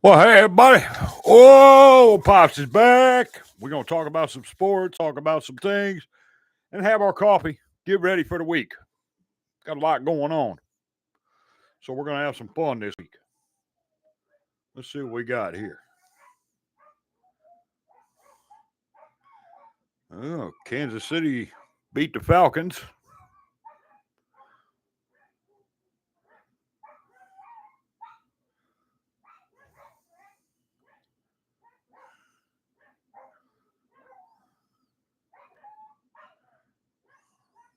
Well, hey, everybody. Oh, Pops is back. We're going to talk about some sports, talk about some things, and have our coffee. Get ready for the week. Got a lot going on. So we're going to have some fun this week. Let's see what we got here. Oh, Kansas City beat the Falcons.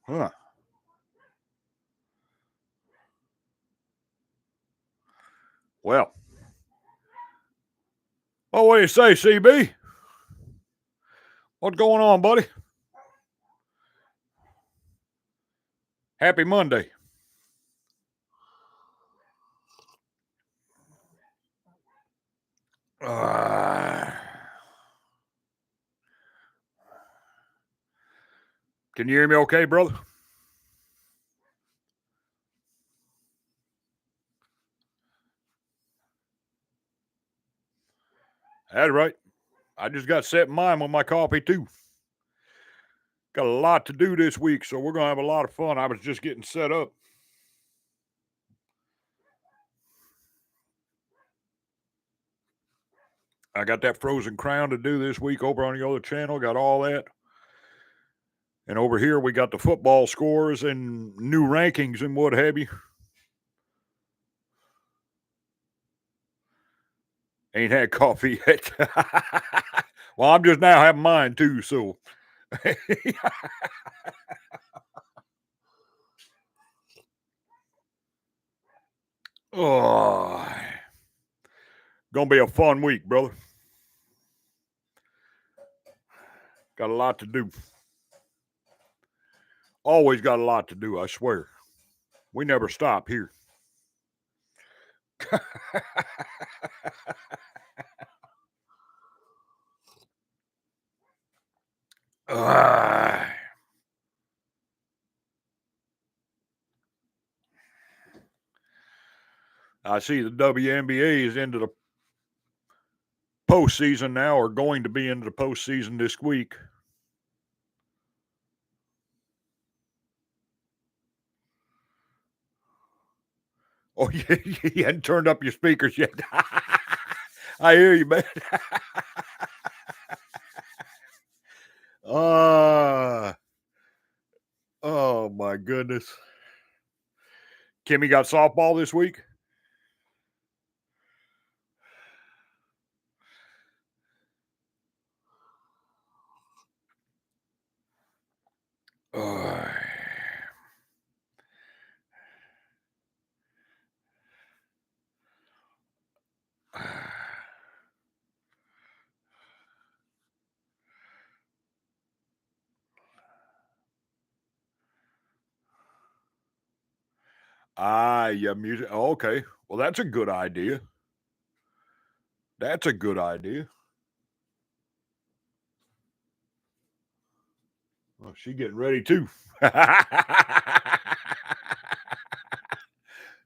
Huh. Well, what do you say, CB? What's going on, buddy? Happy Monday. Can you hear me okay, brother? That's right. I just got set in mind with my coffee, too. Got a lot to do this week, so we're going to have a lot of fun. I was just getting set up. I got that Frozen Crown to do this week over on the other channel. Got all that. And over here, we got the football scores and new rankings and what have you. Ain't had coffee yet. Well, I'm just now having mine too, so. Oh, gonna be a fun week, brother. Got a lot to do. Always got a lot to do, I swear. We never stop here. I see the WNBA is into the postseason now, or going to be into the postseason this week. Oh, you hadn't turned up your speakers yet. I hear you, man. Oh, my goodness. Kimmy got softball this week? Yeah, music. Oh, okay. Well, that's a good idea. That's a good idea. Well, she getting ready too.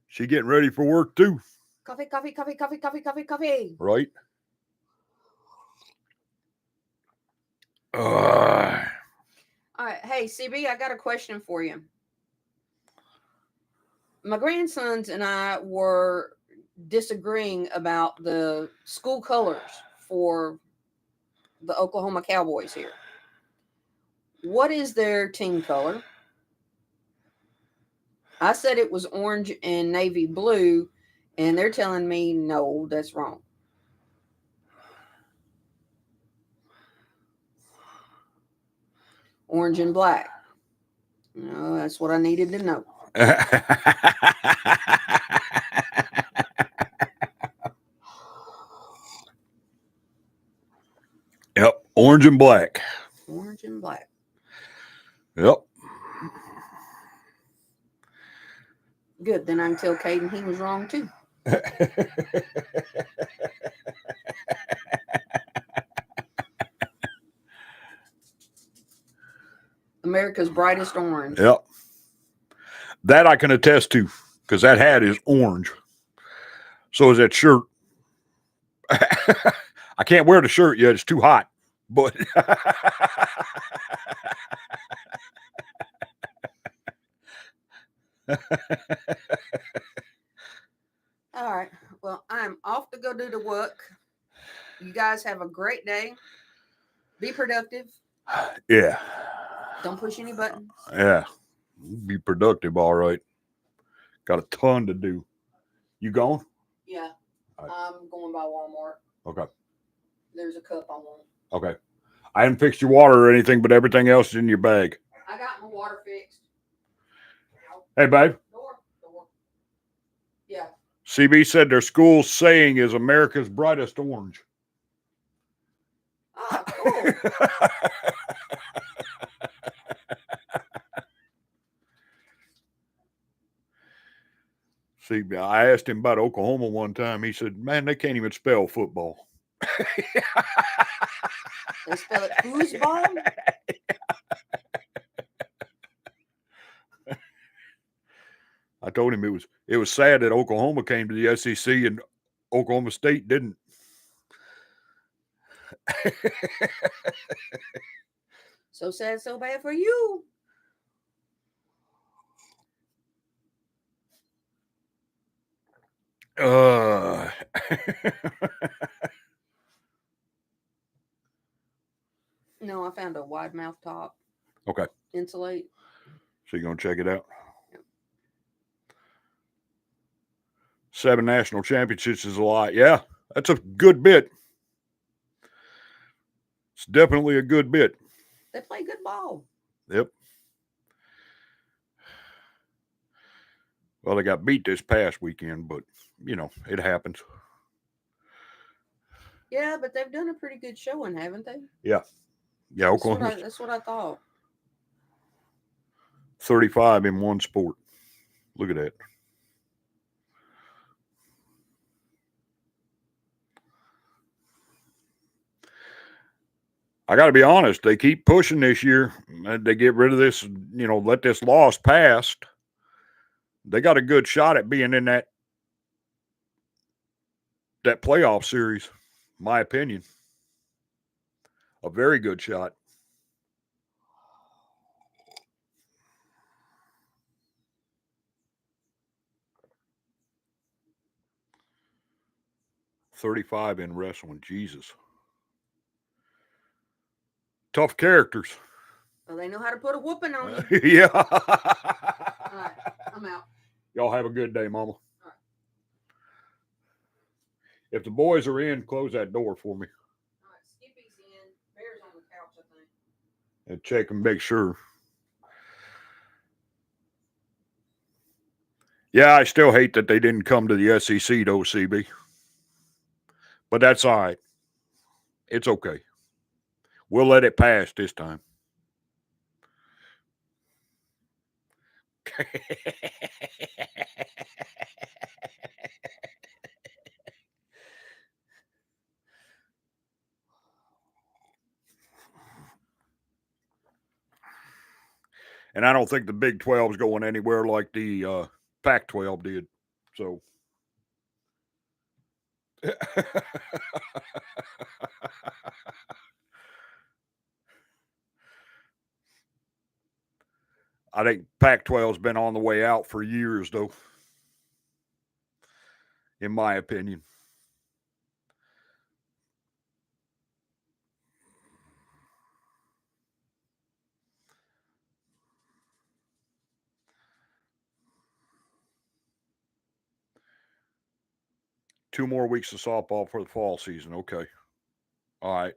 She getting ready for work too. Coffee, coffee, coffee, coffee, coffee, coffee, coffee. Right? All right. Hey, CB, I got a question for you. My grandsons and I were disagreeing about the school colors for the Oklahoma Cowboys here. What is their team color? I said it was orange and navy blue, and they're telling me no, that's wrong. Orange and black. No, that's what I needed to know. Yep, orange and black. Orange and black. Yep. Good, then I can tell Caden he was wrong too. America's brightest orange. Yep. That I can attest to, because that hat is orange. So is that shirt. I can't wear the shirt yet. It's too hot. But All right. Well, I'm off to go do the work. You guys have a great day. Be productive. yeah. Don't push any buttons. Yeah. Be productive, all right. Got a ton to do. You going? Yeah. All right. I'm going by Walmart. Okay. There's a cup I want. Okay. I haven't fixed your water or anything, but everything else is in your bag. I got my water fixed. Hey, babe. Door. Yeah. CB said their school saying is America's brightest orange. Oh, cool. See, I asked him about Oklahoma one time. He said, man, they can't even spell football. They spell it foosball? I told him it was sad that Oklahoma came to the SEC and Oklahoma State didn't. So sad, so bad for you. No, I found a wide mouth top. Okay. Insulate. So you're going to check it out? Yep. 7 national championships is a lot. Yeah, that's a good bit. It's definitely a good bit. They play good ball. Yep. Well, they got beat this past weekend, but, it happens. Yeah, but they've done a pretty good showing, haven't they? Yeah. Yeah, Oklahoma. That's what I thought. 35 in one sport. Look at that. I got to be honest. They keep pushing this year. They get rid of this, let this loss past. They got a good shot at being in that playoff series, my opinion. A very good shot. $35 in wrestling. Jesus. Tough characters. Well, they know how to put a whooping on you. Yeah. All right. I'm out. Y'all have a good day, Mama. All right. If the boys are in, close that door for me. All right. Skippy's in. Bear's on the couch, I think. And check and make sure. Yeah, I still hate that they didn't come to the SEC, though, CB. But that's all right. It's okay. We'll let it pass this time. And I don't think the Big 12 is going anywhere like the Pac-12 did. So. I think Pac-12's been on the way out for years, though, in my opinion. Two more weeks of softball for the fall season. Okay. All right.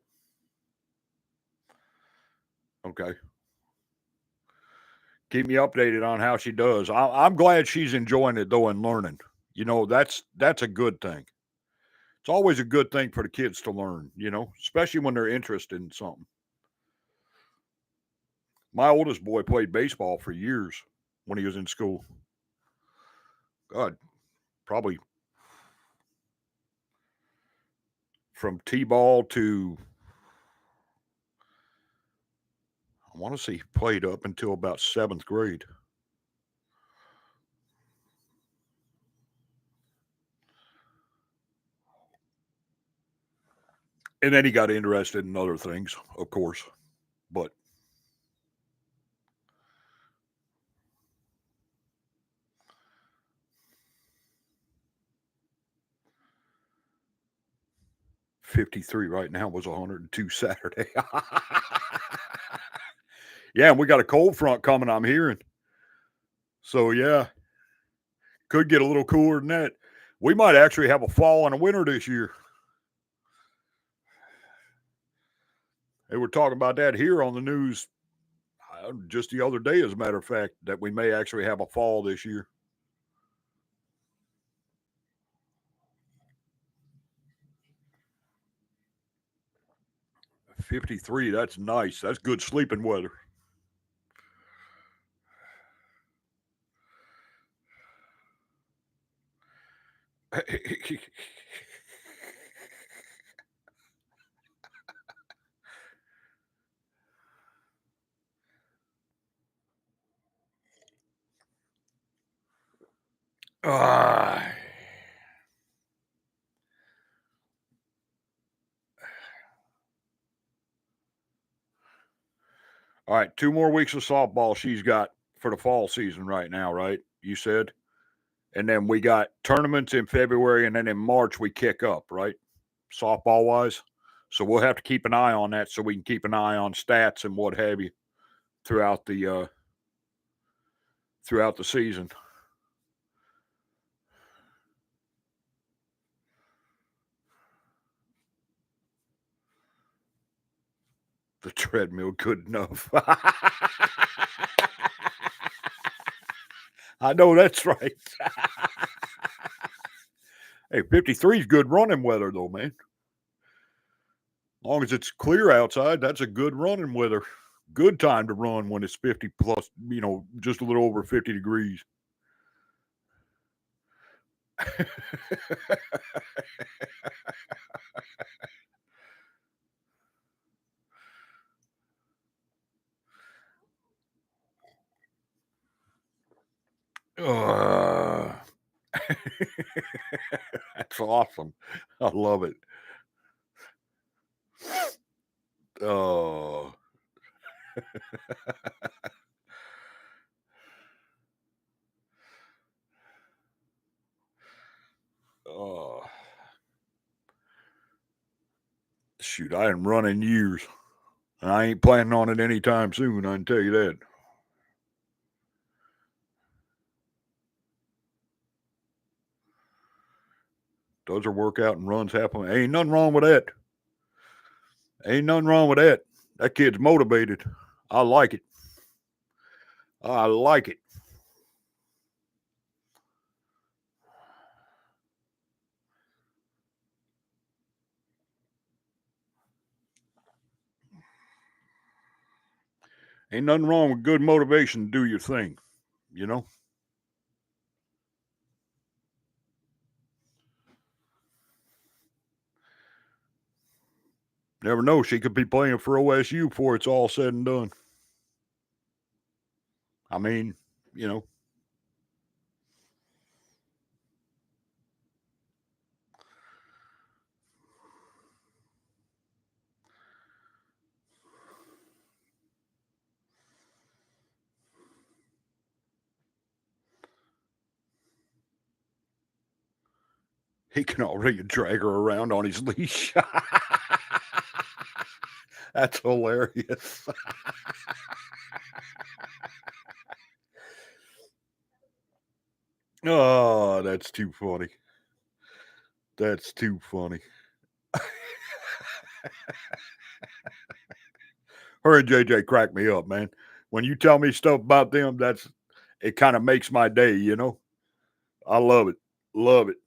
Okay. Keep me updated on how she does. I'm glad she's enjoying it, though, and learning. That's a good thing. It's always a good thing for the kids to learn, especially when they're interested in something. My oldest boy played baseball for years when he was in school. God, probably from T-ball to, I want to say he played up until about 7th grade. And then he got interested in other things, of course. But $53 right now was $102 Saturday. Yeah, and we got a cold front coming, I'm hearing. So yeah, could get a little cooler than that. We might actually have a fall and a winter this year. They were talking about that here on the news just the other day, as a matter of fact, that we may actually have a fall this year. $53, that's nice. That's good sleeping weather. Ah. All right, 2 more weeks of softball she's got for the fall season right now, right? You said? And then we got tournaments in February, and then in March we kick up, right? Softball wise. So we'll have to keep an eye on that so we can keep an eye on stats and what have you throughout the season. The treadmill good enough. I know that's right. Hey, 53 is good running weather though, man. As long as it's clear outside, that's a good running weather. Good time to run when it's 50 plus, just a little over 50 degrees. That's awesome. I love it. Oh. Oh. Shoot, I haven't run in years. And I ain't planning on it anytime soon, I can tell you that. Does her workout and runs happen. Ain't nothing wrong with that. Ain't nothing wrong with that. That kid's motivated. I like it. I like it. Ain't nothing wrong with good motivation to do your thing, you know? Never know. She could be playing for OSU before it's all said and done. I mean, you know. He can already drag her around on his leash. That's hilarious. Oh, that's too funny. That's too funny. Her and JJ crack me up, man. When you tell me stuff about them, it kind of makes my day, you know? I love it. Love it.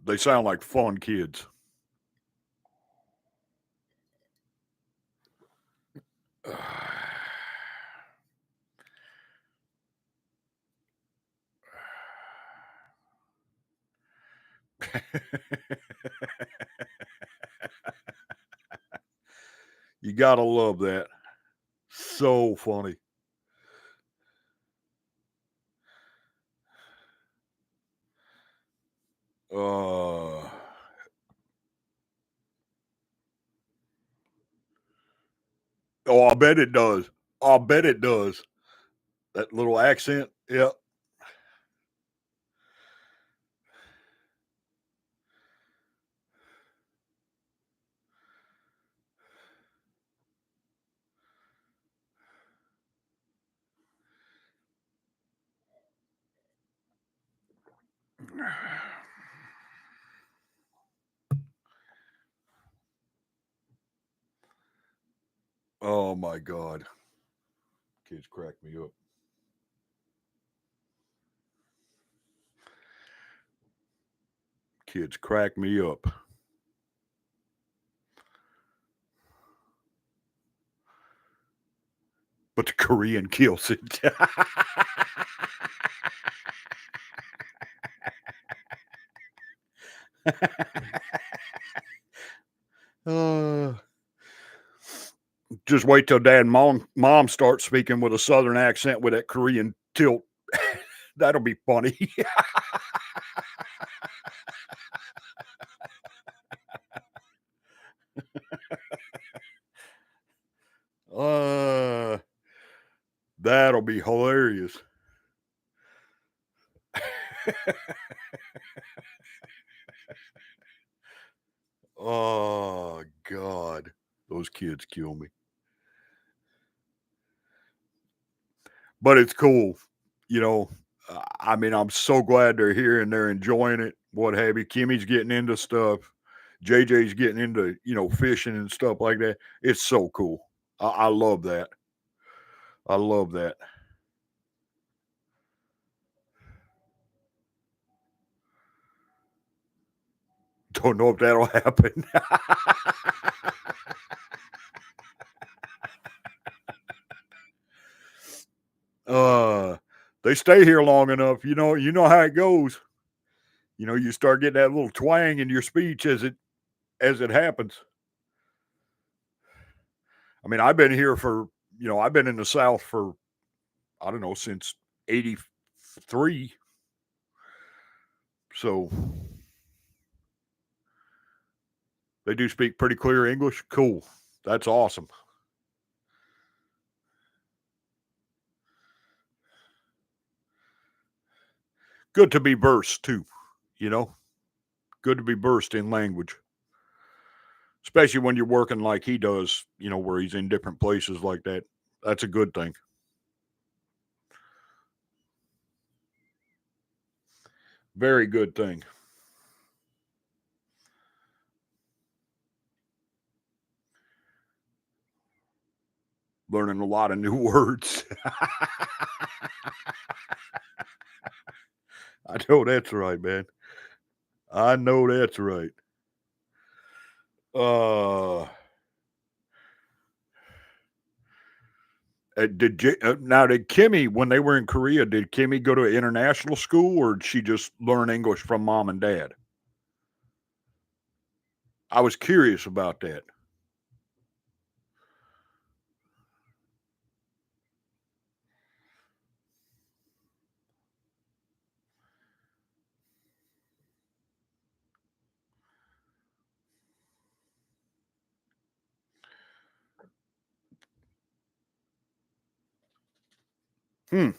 They sound like fun kids. You gotta love that. So funny. Oh, I bet it does. I bet it does. That little accent. Yep. Oh my God. Kids crack me up. Kids crack me up. But the Korean kills it. uh, just wait till dad and mom start speaking with a southern accent with that Korean tilt. That'll be funny. uh, that'll be hilarious. Oh God, those kids kill me. But it's cool, you know. I mean, I'm so glad they're here and they're enjoying it. What have you? Kimmy's getting into stuff. JJ's getting into fishing and stuff like that. It's so cool. I love that. I love that. Don't know if that'll happen. uh, they stay here long enough. You know how it goes. You start getting that little twang in your speech as it happens. I mean, I've been in the South for I don't know since '83. So they do speak pretty clear English. Cool. That's awesome. Good to be versed too, you know? Good to be versed in language. Especially when you're working like he does, where he's in different places like that. That's a good thing. Very good thing. Learning a lot of new words. I know that's right, man. I know that's right. Uh, now did Kimmy when they were in Korea? Did Kimmy go to international school or did she just learn English from mom and dad? I was curious about that. Hmm.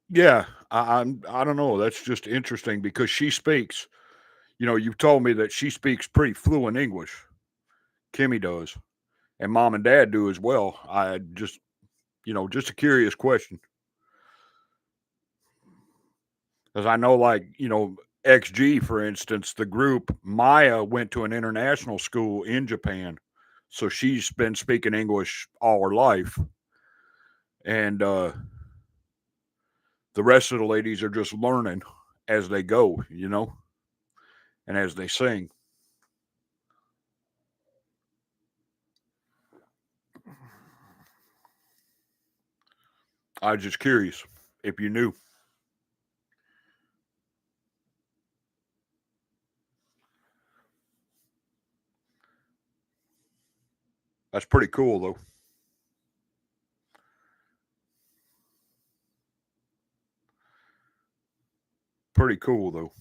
Yeah, I don't know. That's just interesting because she speaks. You've told me that she speaks pretty fluent English. Kimmy does, and mom and dad do as well. I just a curious question because I know, like XG for instance, the group Maya went to an international school in Japan, so she's been speaking English all her life, and the rest of the ladies are just learning as they go, and as they sing. I was just curious if you knew. That's pretty cool, though. Pretty cool, though.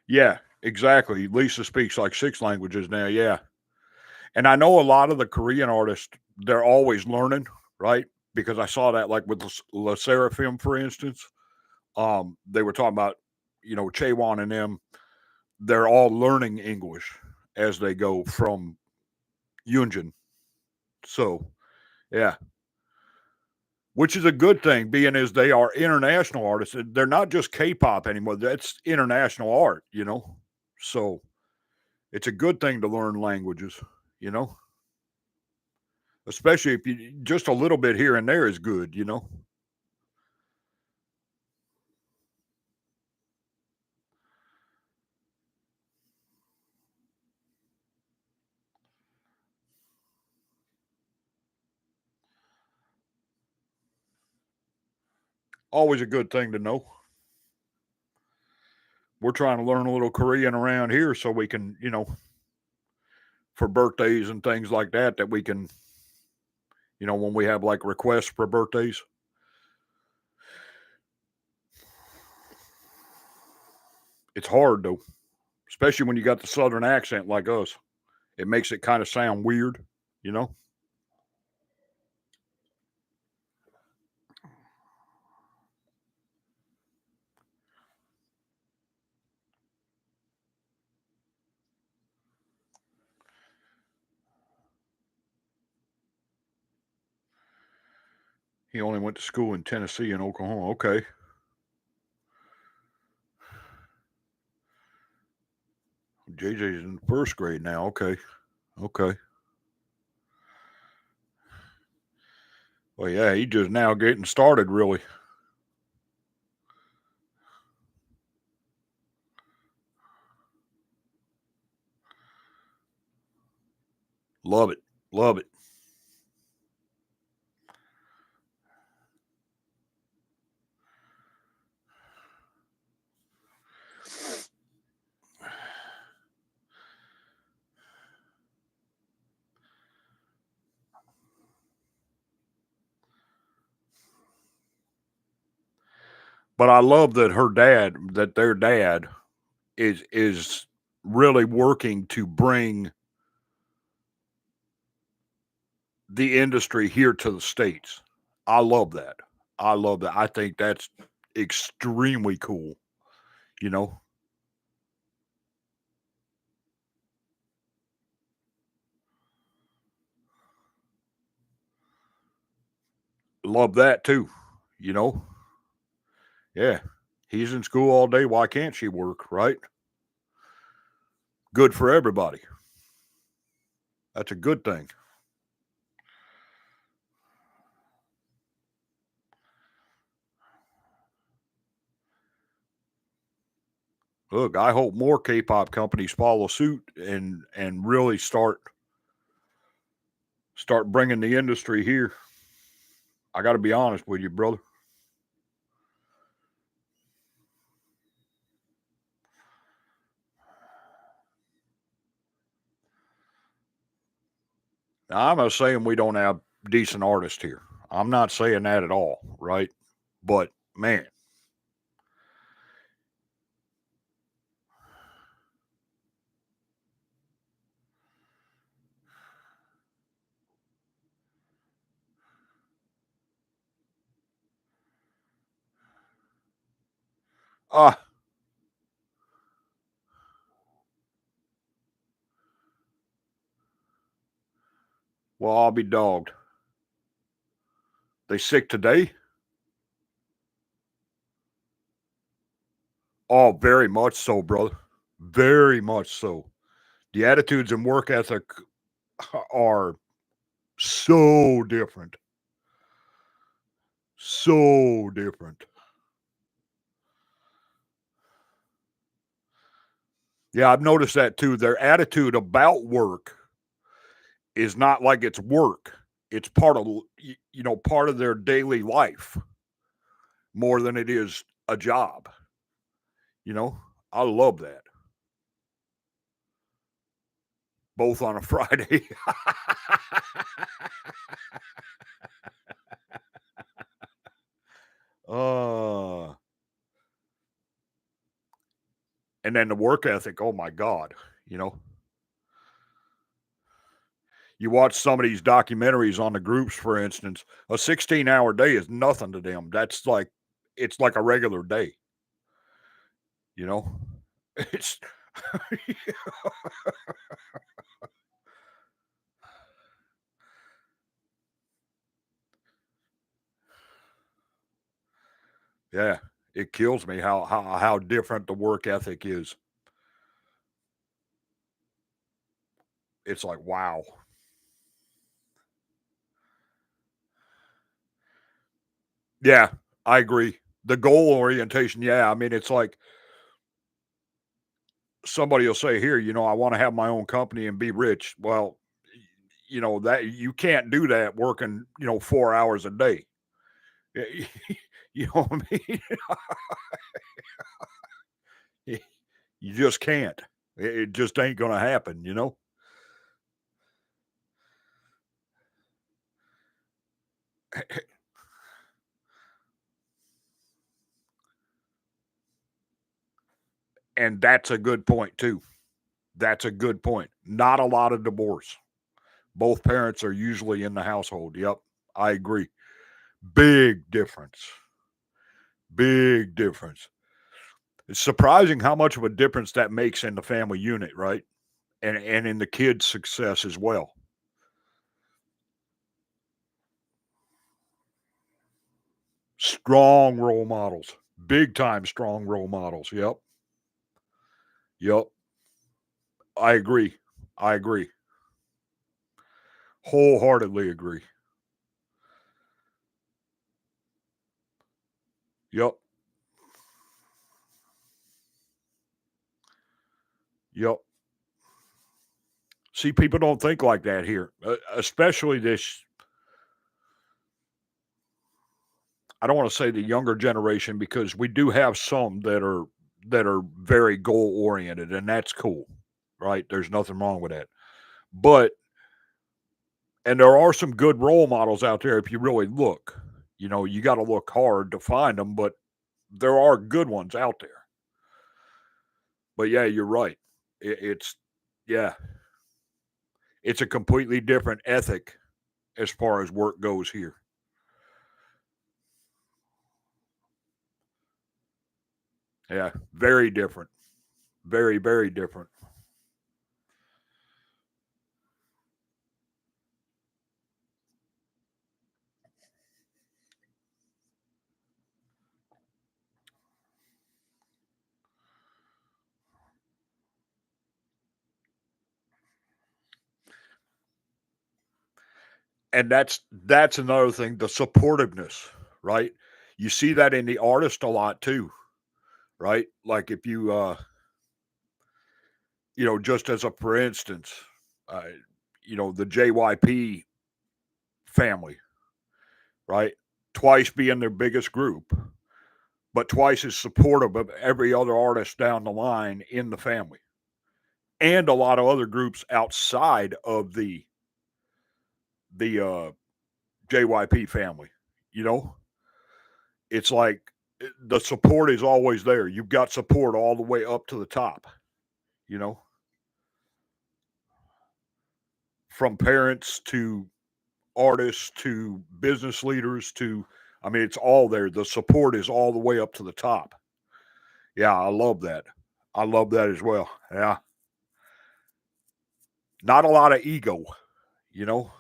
Yeah, exactly. Lisa speaks like 6 languages now, yeah. And I know a lot of the Korean artists, they're always learning, right? Because I saw that like with La Seraphim, for instance. They were talking about, Chaewon and them, they're all learning English as they go from Yunjin. So, yeah, which is a good thing, being as they are international artists. They're not just K-pop anymore. That's international art. So it's a good thing to learn languages, you know, especially if you just a little bit here and there is good. Always a good thing to know. We're trying to learn a little Korean around here so we can, for birthdays and things like that we can, when we have like requests for birthdays. It's hard though, especially when you got the southern accent like us. It makes it kind of sound weird, you know? He only went to school in Tennessee and Oklahoma. Okay. JJ's in first grade now. Okay. Okay. Well, yeah, he just now getting started, really. Love it. Love it. But I love that their dad is really working to bring the industry here to the States. I love that. I love that. I think that's extremely cool, you know? Love that too, you know? Yeah. He's in school all day. Why can't she work, right? Good for everybody. That's a good thing. Look, I hope more K-pop companies follow suit and really start bringing the industry here. I got to be honest with you, brother. Now, I'm not saying we don't have decent artists here. I'm not saying that at all, right? But man, ah, well, I'll be dogged. They sick today? Oh, very much so, brother. Very much so. The attitudes and work ethic are so different. So different. Yeah, I've noticed that too. Their attitude about work is not like it's work. It's part of part of their daily life more than it is a job. You know, I love that. Both on a Friday. uh, And then the work ethic, oh my God, you know. You watch some of these documentaries on the groups, for instance, a 16-hour day is nothing to them. That's like it's like a regular day, you know? It's yeah, it kills me how different the work ethic is. It's like, wow. Yeah, I agree. The goal orientation, yeah, I mean, it's like somebody will say, "Here, I wanna have my own company and be rich." Well, that you can't do that working, 4 hours a day. You know what I mean? You just can't. It just ain't gonna happen, you know? And that's a good point too. That's a good point. Not a lot of divorce. Both parents are usually in the household. Yep, I agree. Big difference. Big difference. It's surprising how much of a difference that makes in the family unit, right? And in the kids' success as well. Strong role models. Big time strong role models. Yep. Yep. I agree. I agree. Wholeheartedly agree. Yep. Yep. See, people don't think like that here, especially this. I don't want to say the younger generation because we do have some that are very goal oriented, and that's cool, right? There's nothing wrong with that. But and there are some good role models out there if you really look. You got to look hard to find them, but there are good ones out there. But yeah, you're right. It's yeah, it's a completely different ethic as far as work goes here. Yeah, very different. Very, very different. And that's another thing, the supportiveness, right? You see that in the artist a lot too, right? Like if you just as a for instance, uh, the JYP family, right? Twice being their biggest group, but twice as supportive of every other artist down the line in the family. And a lot of other groups outside of the JYP family, you know? It's like the support is always there. You've got support all the way up to the top, you know, from parents to artists to business leaders to, I mean, it's all there. The support is all the way up to the top. Yeah, I love that. I love that as well. Yeah. Not a lot of ego, you know,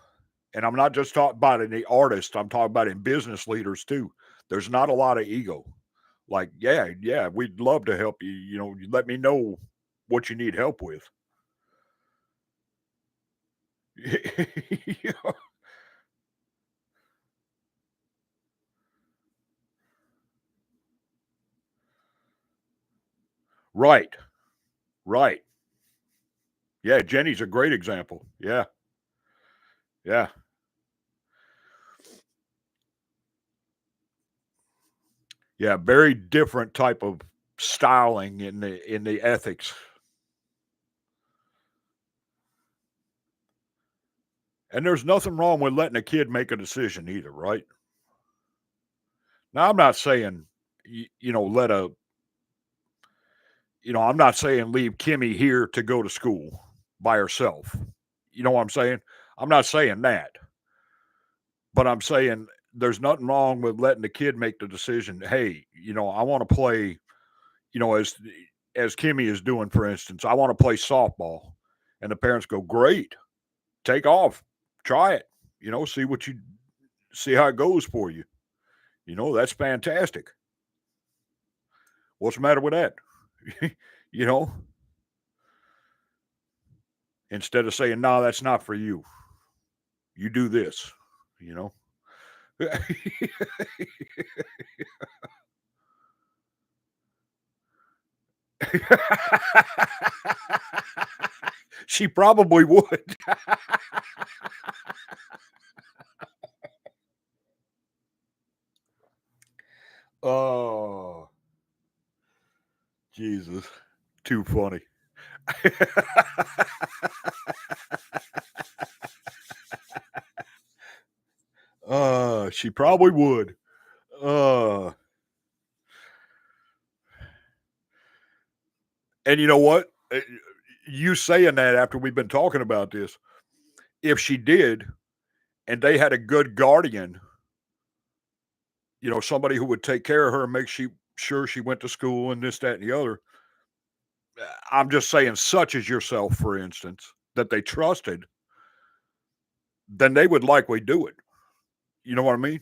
and I'm not just talking about in the artist, I'm talking about in business leaders too. There's not a lot of ego. Like, yeah, yeah, we'd love to help you. You let me know what you need help with. Yeah. Right, right. Yeah, Jenny's a great example. Yeah, yeah, yeah. Very different type of styling in the ethics. And there's nothing wrong with letting a kid make a decision either, right? Now, I'm not saying let I'm not saying leave Kimmy here to go to school by herself. You know what I'm saying? I'm not saying that. But I'm saying there's nothing wrong with letting the kid make the decision. Hey, I want to play, as Kimmy is doing, for instance, I want to play softball. And the parents go, great, take off, try it, see how it goes for you. That's fantastic. What's the matter with that? you know, Instead of saying, no, that's not for you. You do this, you know. She probably would. Oh, Jesus. Too funny. She probably would. And you know what? You saying that after we've been talking about this, if she did, and they had a good guardian, somebody who would take care of her and make sure she went to school and this, that, and the other. I'm just saying, such as yourself, for instance, that they trusted, then they would likely do it. You know what I mean?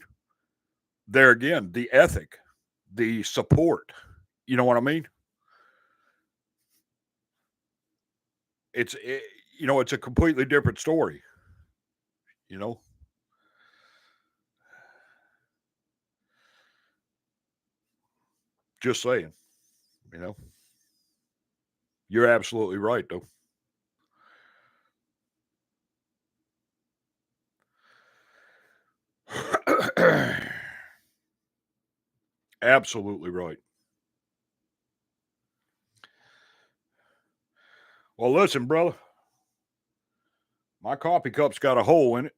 There again, the ethic, the support. You know what I mean? It's a completely different story. You know, just saying. You know, you're absolutely right, though. Absolutely right. Well, listen, brother, my coffee cup's got a hole in it.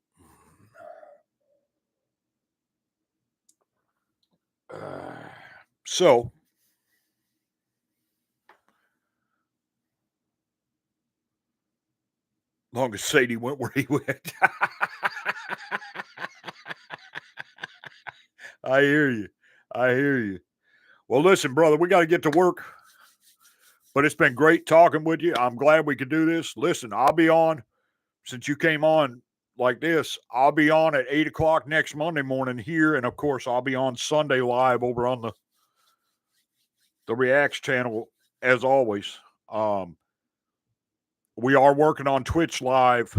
So, long as Sadie went where he went. I hear you. I hear you. Well, listen, brother, we got to get to work, but it's been great talking with you. I'm glad we could do this. Listen, I'll be on, since you came on like this, I'll be on at 8 o'clock next Monday morning here. And of course, I'll be on Sunday live over on the Reacts channel as always. We are working on Twitch live.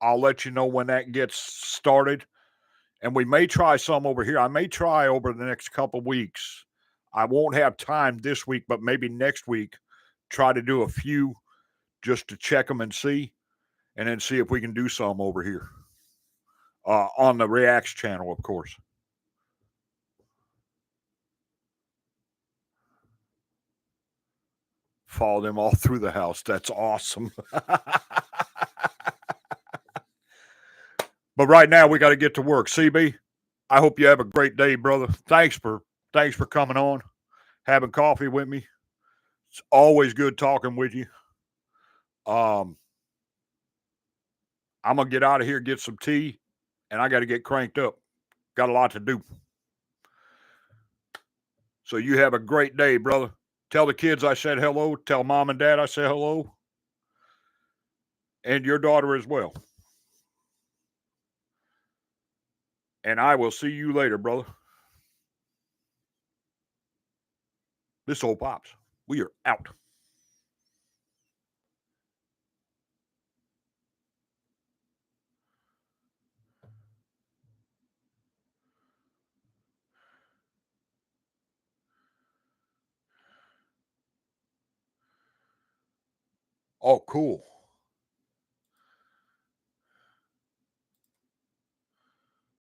I'll let you know when that gets started. And we may try some over here. I may try over the next couple weeks. I won't have time this week, but maybe next week, try to do a few just to check them and see, and then see if we can do some over here on the Reacts channel, of course. Follow them all through the house. That's awesome. But right now, we got to get to work. CB, I hope you have a great day, brother. Thanks for coming on, having coffee with me. It's always good talking with you. I'm gonna get out of here, get some tea, and I got to get cranked up. Got a lot to do. So you have a great day, brother. Tell the kids I said hello. Tell mom and dad I said hello. And your daughter as well. And I will see you later, brother. This old Pops. We are out. Oh, cool.